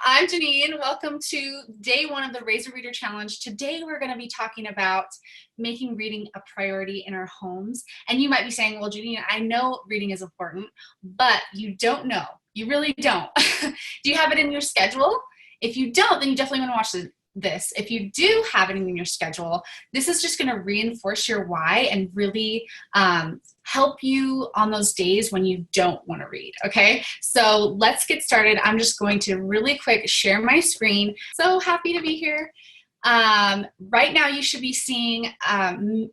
I'm Janine. Welcome to day one of the Raise a Reader Challenge. Today we're going to be talking about making reading a priority in our homes. And you might be saying, well, Janine, I know reading is important, but you don't know. You really don't. Do you have it in your schedule? If you don't, then you definitely want to watch this. If you do have it in your schedule, this is just going to reinforce your why and really help you on those days when you don't want to read. Okay, so let's get started. I'm just going to really quick share my screen. So happy to be here. Right now you should be seeing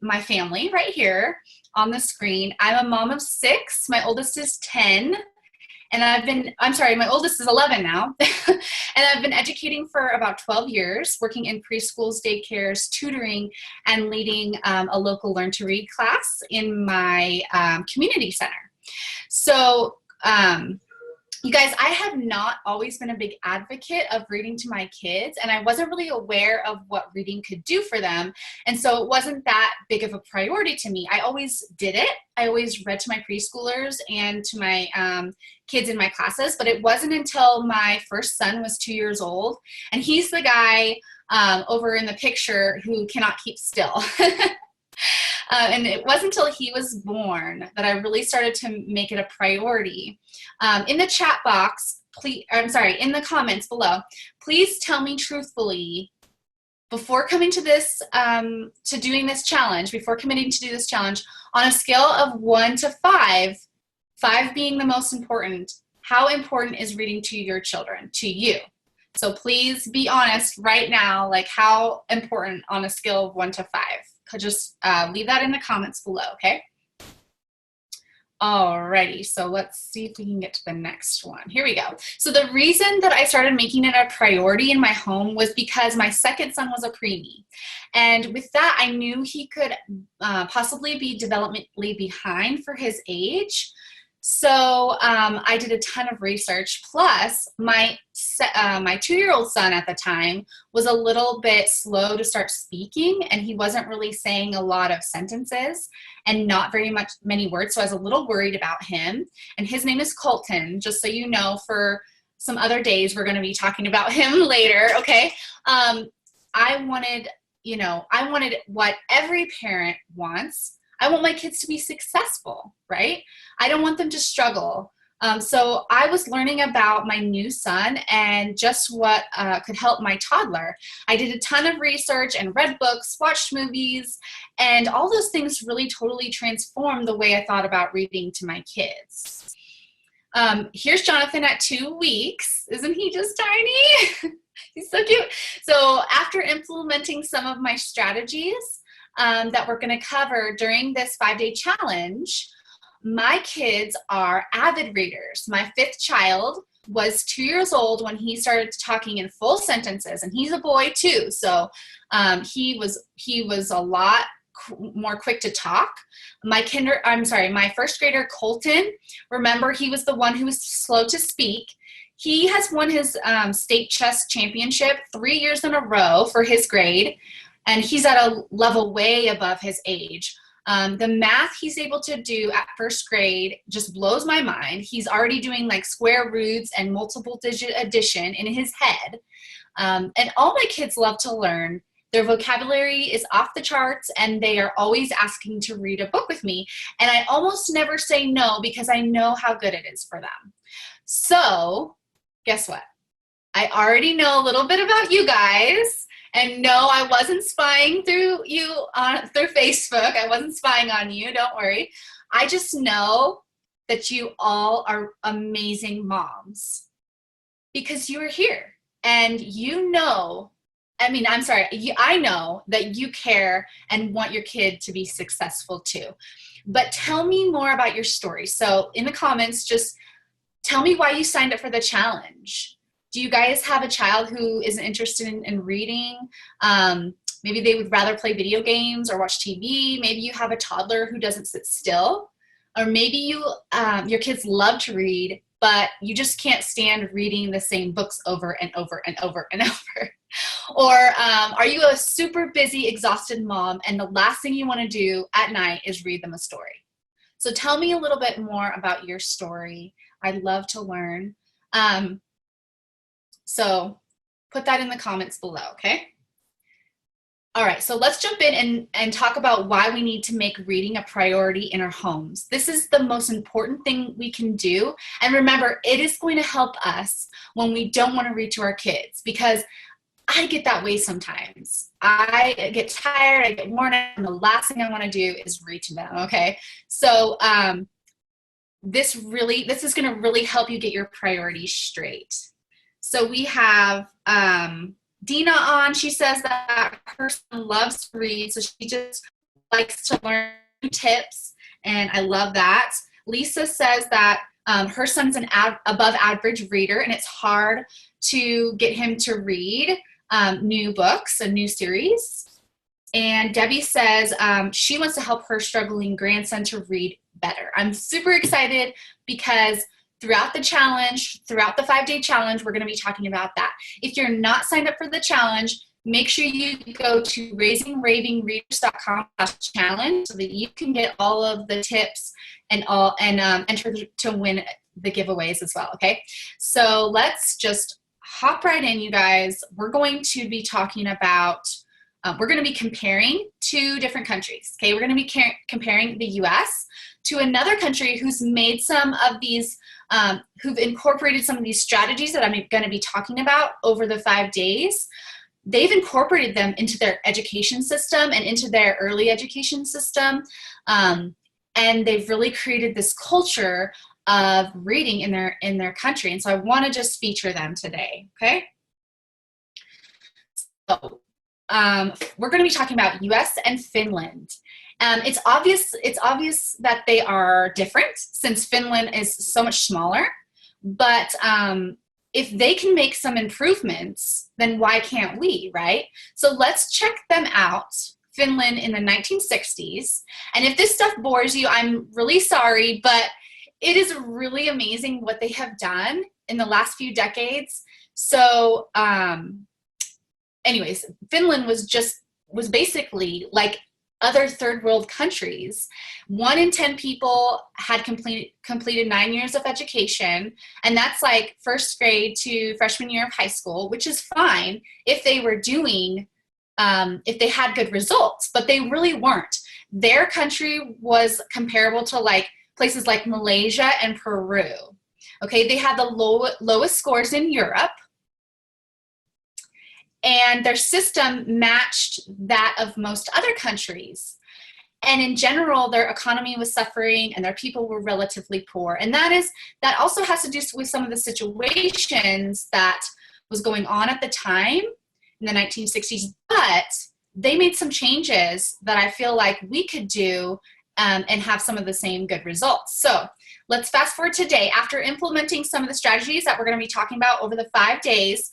my family right here on the screen. I'm a mom of 6. My oldest is 10. And my oldest is 11 now. And I've been educating for about 12 years, working in preschools, daycares, tutoring, and leading a local Learn to Read class in my community center. So, you guys, I have not always been a big advocate of reading to my kids, and I wasn't really aware of what reading could do for them. And so it wasn't that big of a priority to me. I always did it. I always read to my preschoolers and to my kids in my classes, but it wasn't until my first son was 2 years old, and he's the guy over in the picture who cannot keep still. And it wasn't until he was born that I really started to make it a priority. In the chat box, in the comments below, please tell me truthfully, before coming to this, doing this challenge, before committing to do this challenge, on a scale of 1 to 5, 5 being the most important, how important is reading to your children, to you? So please be honest right now, like how important on a scale of 1 to 5. Just leave that in the comments below, okay? Alrighty, so let's see if we can get to the next one. Here we go. So the reason that I started making it a priority in my home was because my second son was a preemie. And with that, I knew he could possibly be developmentally behind for his age. So I did a ton of research. Plus, my 2-year-old son at the time was a little bit slow to start speaking, and he wasn't really saying a lot of sentences and not very many words. So I was a little worried about him. And his name is Colton, just so you know, for some other days we're going to be talking about him later. Okay. I wanted what every parent wants. I want my kids to be successful, right? I don't want them to struggle. So I was learning about my new son and just what could help my toddler. I did a ton of research and read books, watched movies, and all those things really totally transformed the way I thought about reading to my kids. Here's Jonathan at 2 weeks. Isn't he just tiny? He's so cute. So after implementing some of my strategies, that we're going to cover during this 5-day challenge, my kids are avid readers. My 5th child was 2 years old when he started talking in full sentences, and he's a boy too. So he was a lot more quick to talk. My first grader Colton, remember, he was the one who was slow to speak. He has won his state chess championship 3 years in a row for his grade. And he's at a level way above his age. The math he's able to do at first grade just blows my mind. He's already doing like square roots and multiple digit addition in his head. And all my kids love to learn. Their vocabulary is off the charts, and they are always asking to read a book with me. And I almost never say no because I know how good it is for them. So guess what? I already know a little bit about you guys. And no, I wasn't spying through Facebook. I wasn't spying on you. Don't worry. I just know that you all are amazing moms because you are here, and I know that you care and want your kid to be successful too. But tell me more about your story. So in the comments, just tell me why you signed up for the challenge. Do you guys have a child who is interested in reading? Maybe they would rather play video games or watch TV. Maybe you have a toddler who doesn't sit still. Or maybe your kids love to read, but you just can't stand reading the same books over and over and over and over. Or are you a super busy, exhausted mom, and the last thing you want to do at night is read them a story? So tell me a little bit more about your story. I'd love to learn. So put that in the comments below, okay? All right, so let's jump in and talk about why we need to make reading a priority in our homes. This is the most important thing we can do. And remember, it is going to help us when we don't want to read to our kids, because I get that way sometimes. I get tired, I get worn out, and the last thing I want to do is read to them, okay? So this is going to really help you get your priorities straight. So we have Dina on. She says that her son loves to read, so she just likes to learn tips, and I love that. Lisa says that her son's an above average reader, and it's hard to get him to read new books and new series. And Debbie says she wants to help her struggling grandson to read better. I'm super excited because throughout the challenge, throughout the 5-day challenge, we're going to be talking about that. If you're not signed up for the challenge, make sure you go to raisingravingreaders.com/challenge so that you can get all of the tips and enter to win the giveaways as well, okay? So let's just hop right in, you guys. We're going to be talking about, we're going to be comparing 2 different countries, okay? We're going to be comparing the US to another country who's made some of these, who've incorporated some of these strategies that I'm going to be talking about over the 5 days. They've incorporated them into their education system and into their early education system, and they've really created this culture of reading in their country. And so I want to just feature them today, okay? So we're going to be talking about US and Finland. It's obvious that they are different since Finland is so much smaller, but if they can make some improvements, then why can't we, right? So let's check them out. Finland in the 1960s. And if this stuff bores you, I'm really sorry, but it is really amazing what they have done in the last few decades. So anyways, Finland was basically like other third world countries. 1 in 10 people had completed 9 years of education, and that's like first grade to freshman year of high school, which is fine if they were doing, if they had good results, but they really weren't. Their country was comparable to like places like Malaysia and Peru. Okay, they had the lowest scores in Europe, and their system matched that of most other countries. And in general, their economy was suffering and their people were relatively poor. And that also has to do with some of the situations that was going on at the time in the 1960s. But they made some changes that I feel like we could do and have some of the same good results. So let's fast forward today. After implementing some of the strategies that we're going to be talking about over the 5 days,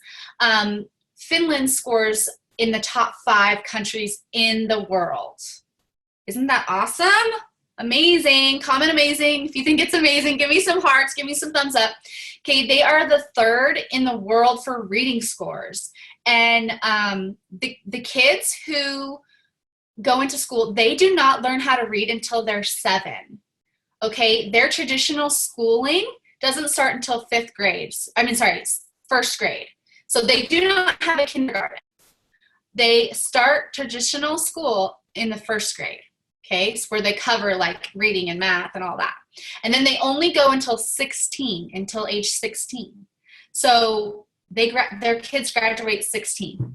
Finland scores in the top 5 countries in the world. Isn't that awesome? Amazing. Comment amazing. If you think it's amazing, give me some hearts, give me some thumbs up. Okay, they are the 3rd in the world for reading scores. And the kids who go into school, they do not learn how to read until they're 7. Okay, their traditional schooling doesn't start until 1st grade. So they do not have a kindergarten. They start traditional school in the 1st grade, okay? It's where they cover like reading and math and all that. And then they only go until age 16. So their kids graduate 16. All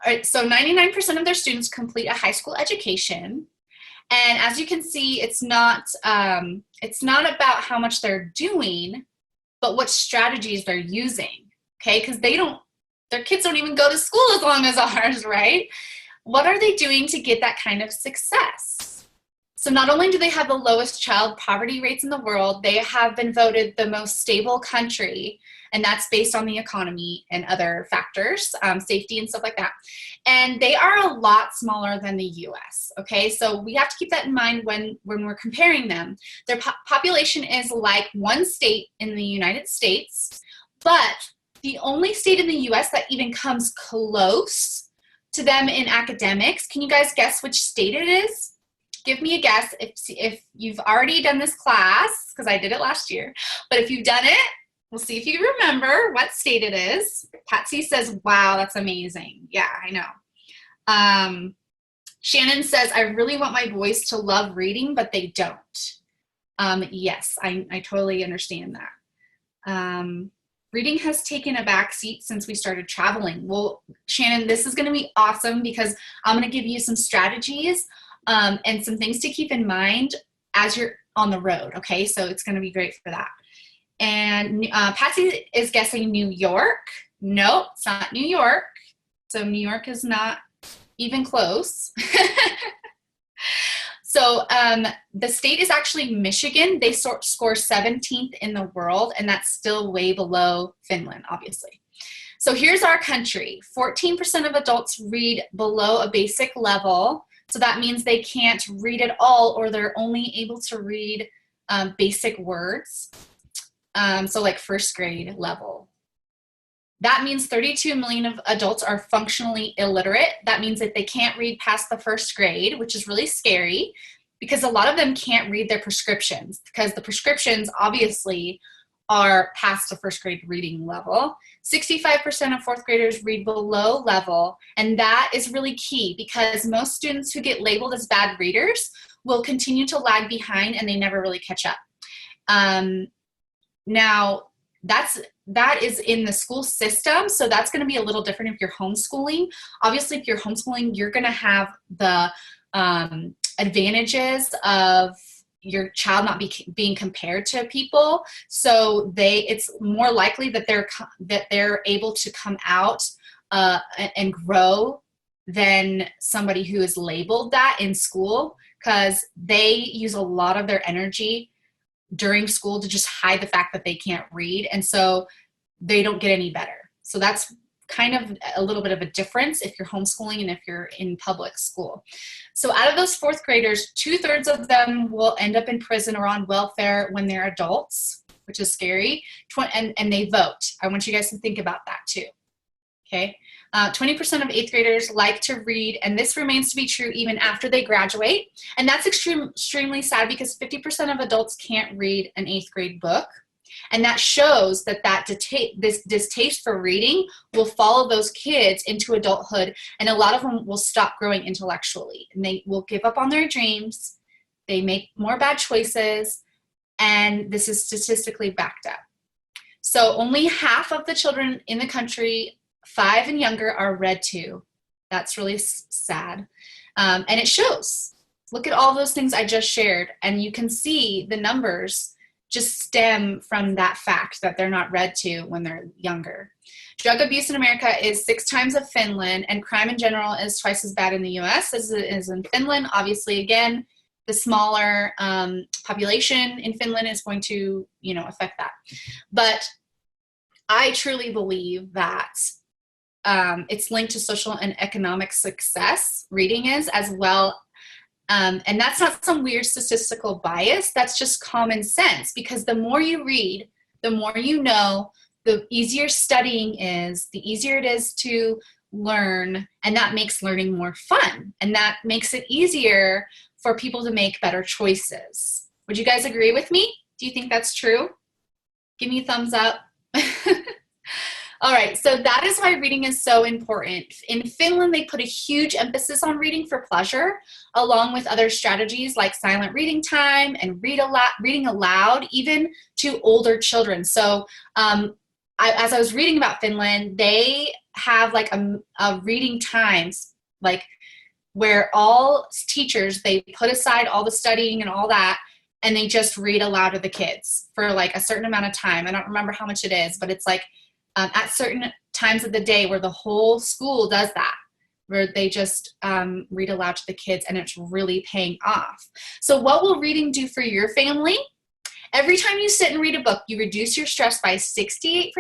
right, so 99% of their students complete a high school education. And as you can see, it's not about how much they're doing, but what strategies they're using. Okay, because their kids don't even go to school as long as ours, right? What are they doing to get that kind of success? So not only do they have the lowest child poverty rates in the world, they have been voted the most stable country, and that's based on the economy and other factors, safety and stuff like that. And they are a lot smaller than the US, okay? So we have to keep that in mind when we're comparing them. Their population is like 1 state in the United States, but the only state in the US that even comes close to them in academics, can you guys guess which state it is? Give me a guess if you've already done this class, because I did it last year, but if you've done it, We'll see if you remember what state it is. Patsy says, wow, that's amazing. Yeah, I know. Shannon says, I really want my boys to love reading, but they don't. Yes, I totally understand that. Reading has taken a back seat since we started traveling. Well, Shannon, this is going to be awesome because I'm going to give you some strategies and some things to keep in mind as you're on the road, okay? So it's going to be great for that. And Patsy is guessing New York. Nope, it's not New York. So New York is not even close. So the state is actually Michigan. They score 17th in the world, and that's still way below Finland, obviously. So here's our country. 14% of adults read below a basic level. So that means they can't read at all, or they're only able to read basic words. So like first grade level. That means 32 million of adults are functionally illiterate. That means that they can't read past the first grade, which is really scary because a lot of them can't read their prescriptions because the prescriptions obviously are past the first grade reading level. 65% of fourth graders read below level, and that is really key because most students who get labeled as bad readers will continue to lag behind and they never really catch up. Now, that is in the school system, so that's going to be a little different if you're homeschooling. Obviously, if you're homeschooling, you're going to have the advantages of your child not being compared to people. So it's more likely that they're able to come out and grow than somebody who is labeled that in school, because they use a lot of their energy during school to just hide the fact that they can't read, and so they don't get any better. So that's kind of a little bit of a difference if you're homeschooling and if you're in public school. So out of those fourth graders, 2/3 of them will end up in prison or on welfare when they're adults, which is scary, and they vote. I want you guys to think about that too, okay? 20% of eighth graders like to read, and this remains to be true even after they graduate. And that's extremely sad because 50% of adults can't read an eighth grade book. And that shows that this distaste for reading will follow those kids into adulthood, and a lot of them will stop growing intellectually, and they will give up on their dreams. They make more bad choices, and this is statistically backed up. So only half of the children in the country 5 and younger are read to. That's really sad. And it shows. Look at all those things I just shared, and you can see the numbers just stem from that fact that they're not read to when they're younger. Drug abuse in America is 6 times of Finland, and crime in general is twice as bad in the US as it is in Finland. Obviously, again, the smaller population in Finland is going to, affect that. But I truly believe that it's linked to social and economic success, reading is, as well. And that's not some weird statistical bias. That's just common sense, because the more you read, the more you know, the easier studying is, the easier it is to learn, and that makes learning more fun. And that makes it easier for people to make better choices. Would you guys agree with me? Do you think that's true? Give me a thumbs up. All right, so that is why reading is so important. In Finland, they put a huge emphasis on reading for pleasure, along with other strategies like silent reading time and reading aloud, even to older children. So as I was reading about Finland, they have like a reading times, like where all teachers, they put aside all the studying and all that, and they just read aloud to the kids for like a certain amount of time. I don't remember how much it is, but it's like at certain times of the day where the whole school does that, where they just read aloud to the kids, and it's really paying off. So what will reading do for your family? Every time you sit and read a book, you reduce your stress by 68%,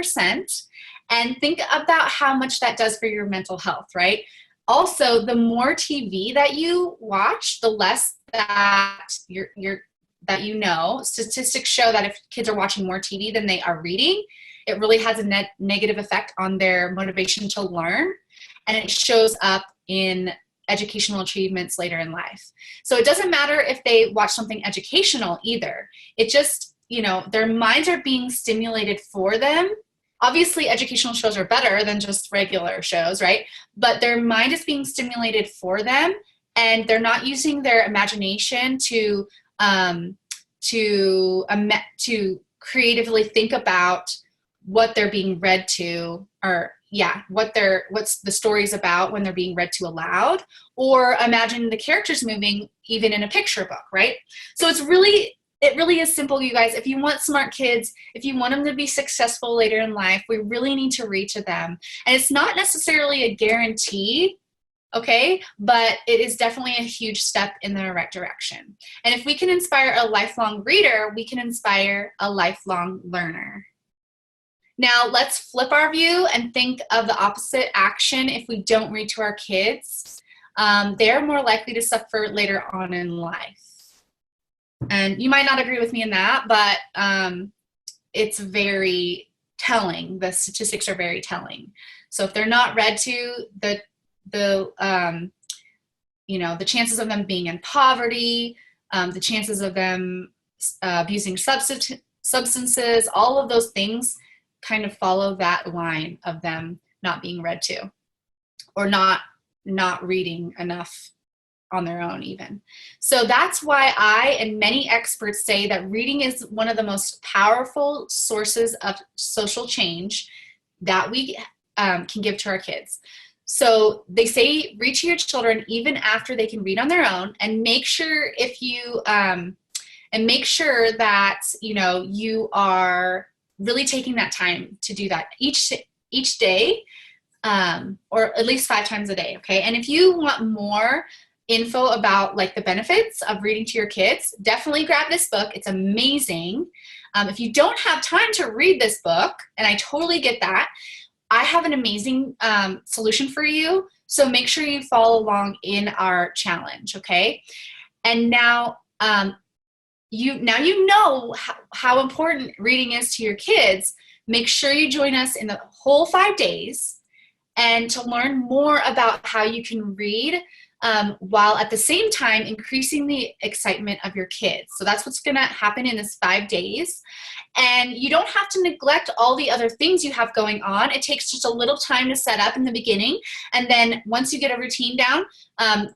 and think about how much that does for your mental health, right? Also, the more TV that you watch, the less that statistics show that if kids are watching more TV than they are reading, it really has a negative effect on their motivation to learn, and it shows up in educational achievements later in life. So it doesn't matter if they watch something educational either. It just you know, their minds are being stimulated for them. Obviously, educational shows are better than just regular shows, right? But their mind is being stimulated for them, and they're not using their imagination to creatively think about what they're being read to, or what's the story's about when they're being read to aloud, or imagine the characters moving even in a picture book, right? So it really is simple, you guys. If you want smart kids, if you want them to be successful later in life, we really need to read to them. And it's not necessarily a guarantee, okay, but it is definitely a huge step in the right direction. And if we can inspire a lifelong reader, we can inspire a lifelong learner. Now let's flip our view and think of the opposite action. If we don't read to our kids, they're more likely to suffer later on in life. And you might not agree with me in that, but it's very telling. The statistics are very telling. So if they're not read to, the chances of them being in poverty, the chances of them abusing substances, all of those things kind of follow that line of them not being read to, or not reading enough on their own even. So that's why I and many experts say that reading is one of the most powerful sources of social change that we can give to our kids. So they say read to your children even after they can read on their own, and make sure that you are really taking that time to do that each day, or at least 5 times a day, okay? And if you want more info about like the benefits of reading to your kids, definitely grab this book. It's amazing. If you don't have time to read this book, and I totally get that, I have an amazing solution for you. So make sure you follow along in our challenge, okay? And now you know how important reading is to your kids. Make sure you join us in the whole 5 days, and to learn more about how you can read while at the same time increasing the excitement of your kids. So that's what's gonna happen in this 5 days. And you don't have to neglect all the other things you have going on. It takes just a little time to set up in the beginning. And then once you get a routine down,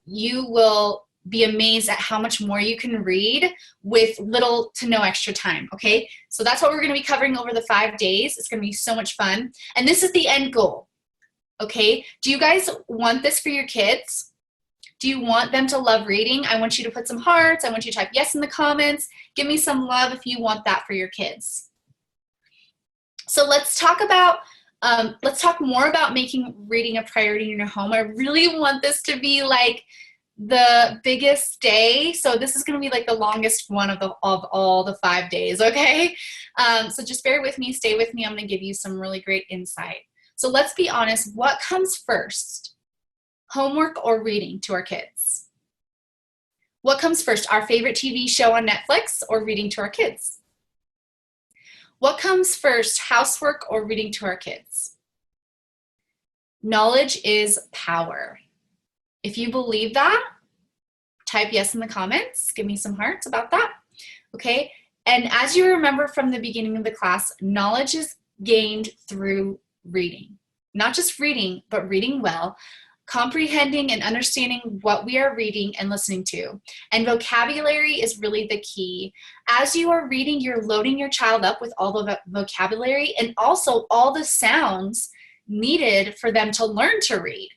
you will be amazed at how much more you can read with little to no extra time, okay? So that's what we're gonna be covering over the 5 days. It's gonna be so much fun. And this is the end goal, okay? Do you guys want this for your kids? Do you want them to love reading? I want you to put some hearts. I want you to type yes in the comments. Give me some love if you want that for your kids. So let's talk more about making reading a priority in your home. I really want this to be like the biggest day. So this is going to be like the longest one of all the 5 days, okay? So just bear with me, stay with me. I'm going to give you some really great insight. So let's be honest, what comes first? Homework or reading to our kids? What comes first, our favorite TV show on Netflix or reading to our kids? What comes first, housework or reading to our kids? Knowledge is power. If you believe that, type yes in the comments. Give me some hearts about that, okay? And as you remember from the beginning of the class, knowledge is gained through reading. Not just reading, but reading well, comprehending and understanding what we are reading and listening to. And vocabulary is really the key. As you are reading, you're loading your child up with all the vocabulary and also all the sounds needed for them to learn to read.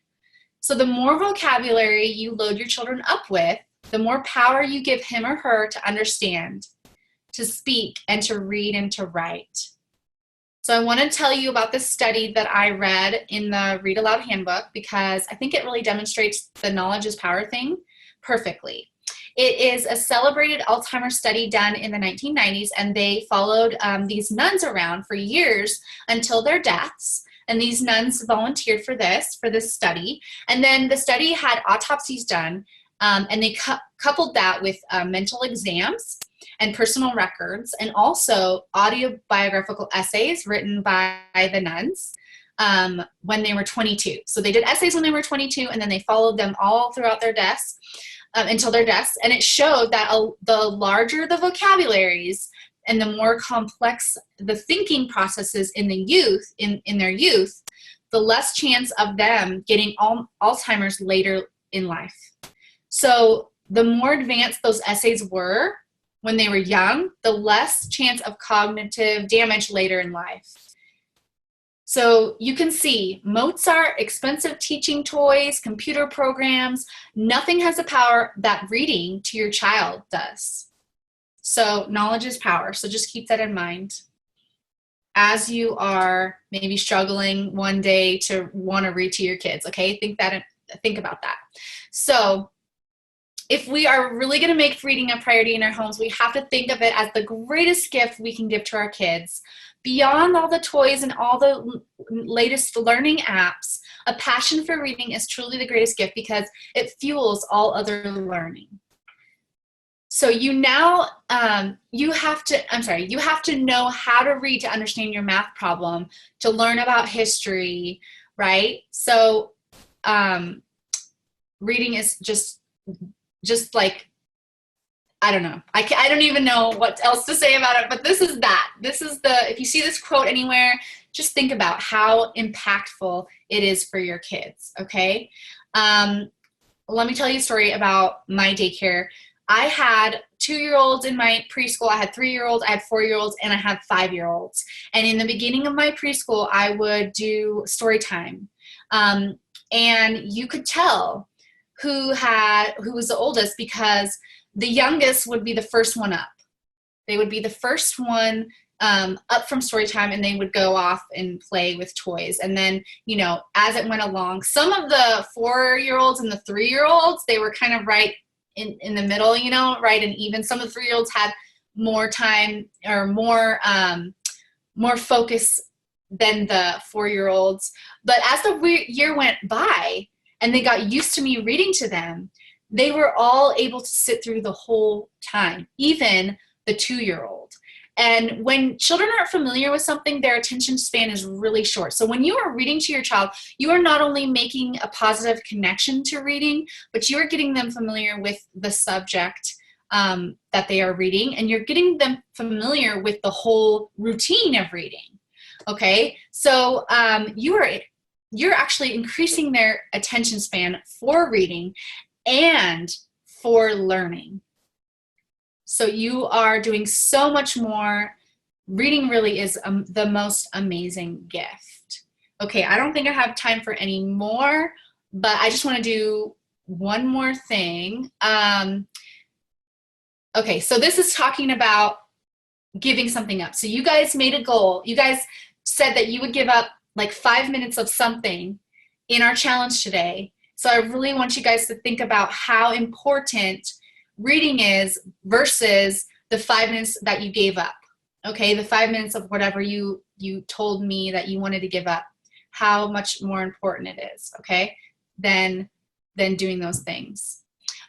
So the more vocabulary you load your children up with, the more power you give him or her to understand, to speak, and to read and to write. So I want to tell you about this study that I read in the Read Aloud Handbook, because I think it really demonstrates the knowledge is power thing perfectly. It is a celebrated Alzheimer's study done in the 1990s, and they followed these nuns around for years until their deaths. And these nuns volunteered for this study. And then the study had autopsies done, and they coupled that with mental exams and personal records, and also autobiographical essays written by the nuns when they were 22. So they did essays when they were 22, and then they followed them all throughout their deaths, until their deaths. And it showed that the larger the vocabularies, and the more complex the thinking processes in the youth, in their youth, the less chance of them getting Alzheimer's later in life. So the more advanced those essays were when they were young, the less chance of cognitive damage later in life. So you can see Mozart, expensive teaching toys, computer programs, nothing has the power that reading to your child does. So knowledge is power. So just keep that in mind as you are maybe struggling one day to want to read to your kids. Okay, think about that. So if we are really going to make reading a priority in our homes, we have to think of it as the greatest gift we can give to our kids. Beyond all the toys and all the latest learning apps, a passion for reading is truly the greatest gift because it fuels all other learning. So you now, you have to know how to read to understand your math problem, to learn about history, right? So reading is just like, I don't know. I don't even know what else to say about it, but this is that. This is if you see this quote anywhere, just think about how impactful it is for your kids, okay? Let me tell you a story about my daycare. I had 2-year-olds in my preschool. I had 3-year-olds, I had 4-year-olds, and I had 5-year-olds. And in the beginning of my preschool, I would do story time. And you could tell who was the oldest because the youngest would be the first one up. They would be the first one up from story time, and they would go off and play with toys. And then, you know, as it went along, some of the 4-year-olds and the 3-year-olds, they were kind of right in the middle, you know, right and even. Some of the 3-year-olds had more time or more focus than the 4-year-olds. But as the year went by and they got used to me reading to them, they were all able to sit through the whole time, even the 2-year-old. And when children aren't familiar with something, their attention span is really short. So when you are reading to your child, you are not only making a positive connection to reading, but you are getting them familiar with the subject that they are reading, and you're getting them familiar with the whole routine of reading. Okay, so you're actually increasing their attention span for reading and for learning. So you are doing so much more. Reading really is the most amazing gift. Okay, I don't think I have time for any more, but I just want to do one more thing. Okay, so this is talking about giving something up. So you guys made a goal. You guys said that you would give up like 5 minutes of something in our challenge today. So I really want you guys to think about how important reading is versus the 5 minutes that you gave up. Okay, the 5 minutes of whatever you told me that you wanted to give up, how much more important it is, okay, than doing those things.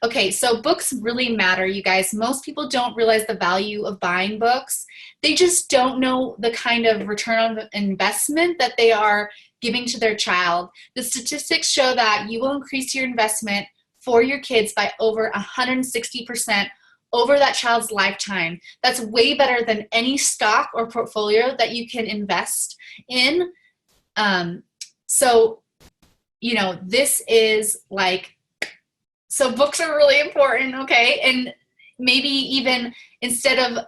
Okay, so books really matter, you guys. Most people don't realize the value of buying books. They just don't know the kind of return on investment that they are giving to their child. The statistics show that you will increase your investment for your kids by over 160% over that child's lifetime. That's way better than any stock or portfolio that you can invest in. So, you know, this is like, so books are really important, okay? And maybe even instead of,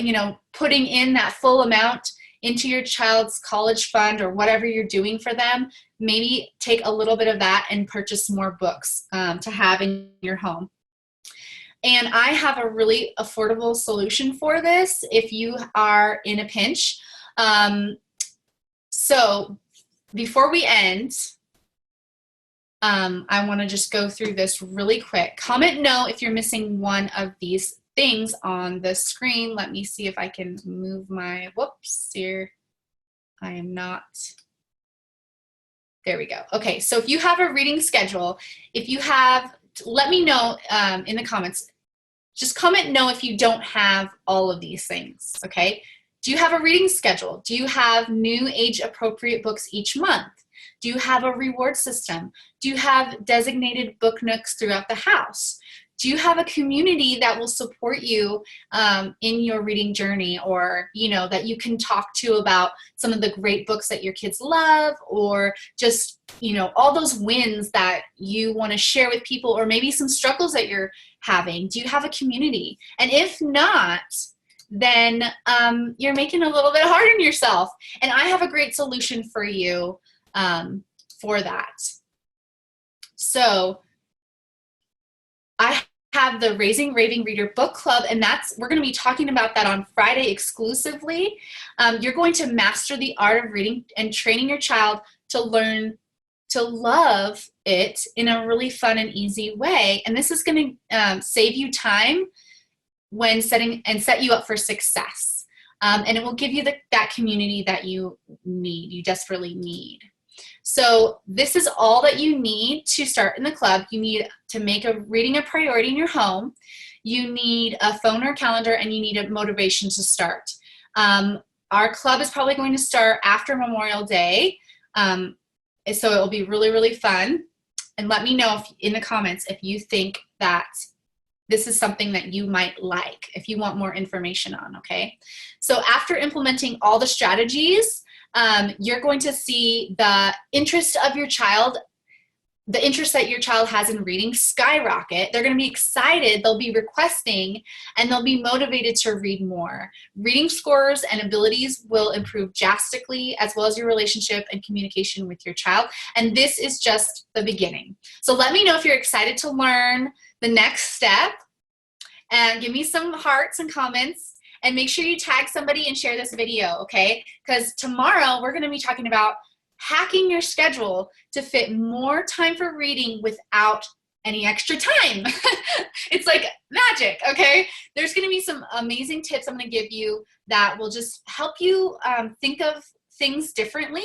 you know, putting in that full amount into your child's college fund or whatever you're doing for them, maybe take a little bit of that and purchase more books to have in your home. And I have a really affordable solution for this if you are in a pinch. So before we end, I want to just go through this really quick. Comment no if you're missing one of these things on the screen. Let me see if I can move my, whoops, here. I am not. There we go. Okay, so if you have a reading schedule, if you have, let me know in the comments. Just comment no if you don't have all of these things, okay? Do you have a reading schedule? Do you have new age-appropriate books each month? Do you have a reward system? Do you have designated book nooks throughout the house? Do you have a community that will support you in your reading journey, or, you know, that you can talk to about some of the great books that your kids love, or just, you know, all those wins that you want to share with people, or maybe some struggles that you're having? Do you have a community? And if not, then you're making it a little bit hard on yourself. And I have a great solution for you for that. So I have the Raising Raving Reader Book Club, and we're going to be talking about that on Friday exclusively. You're going to master the art of reading and training your child to learn to love it in a really fun and easy way. And this is going to save you time when set you up for success. And it will give you that community that you desperately need. So this is all that you need to start in the club. You need to make reading a priority in your home. You need a phone or calendar, and you need a motivation to start. Our club is probably going to start after Memorial Day. So it will be really, really fun. And let me know in the comments if you think that this is something that you might like, if you want more information on, okay? So after implementing all the strategies, you're going to see the interest of your child, the interest that your child has in reading skyrocket. They're going to be excited, they'll be requesting, and they'll be motivated to read more. Reading scores and abilities will improve drastically, as well as your relationship and communication with your child. And this is just the beginning. So let me know if you're excited to learn the next step, and give me some hearts and comments, and make sure you tag somebody and share this video, okay? Because tomorrow we're going to be talking about hacking your schedule to fit more time for reading without any extra time. It's like magic, okay? There's going to be some amazing tips I'm going to give you that will just help you think of things differently,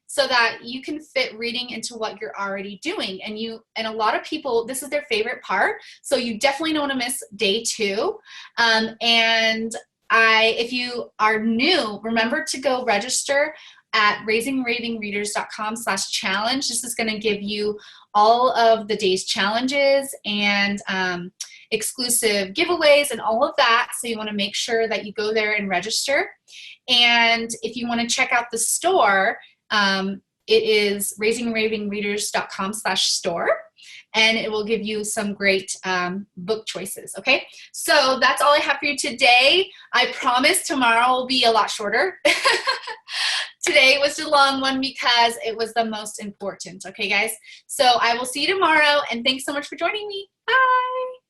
so that you can fit reading into what you're already doing. And a lot of people, this is their favorite part, so you definitely don't want to miss day 2. If you are new, remember to go register at raisingravingreaders.com/challenge. This is going to give you all of the day's challenges and exclusive giveaways and all of that. So you want to make sure that you go there and register. And if you want to check out the store, it is raisingravingreaders.com/store, and it will give you some great book choices, okay? So that's all I have for you today. I promise tomorrow will be a lot shorter. Today was a long one because it was the most important, okay, guys? So I will see you tomorrow, and thanks so much for joining me. Bye!